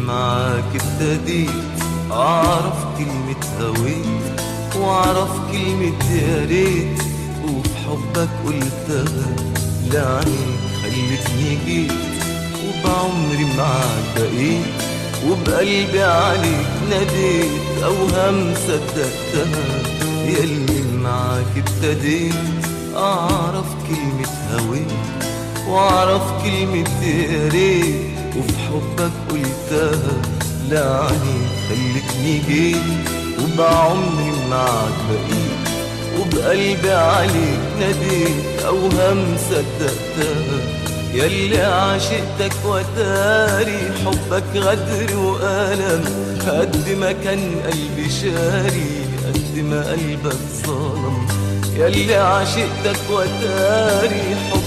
معاك ابتديت أعرف كلمة هويت وأعرف كلمة يا ريت، وفي حبك قلتها لعنيك خلتني جيت، وبعمري معاك بقيت، وبقلبي عليك ناديت أوهام صدقتها. ياللي معاك ابتديت أعرف كلمة هويت وأعرف كلمة يا ريت، وفي حبك قلتها لعنيك خلتني جيت، وبعمري معاك بقيت، وبقلبي عليك ناديت أوهام صدقتها. ياللي عاشقتك وتاري حبك غدر وألم، قد ما كان قلبي شاري قد ما قلبك ظلم. ياللي عاشقتك وتاري حبك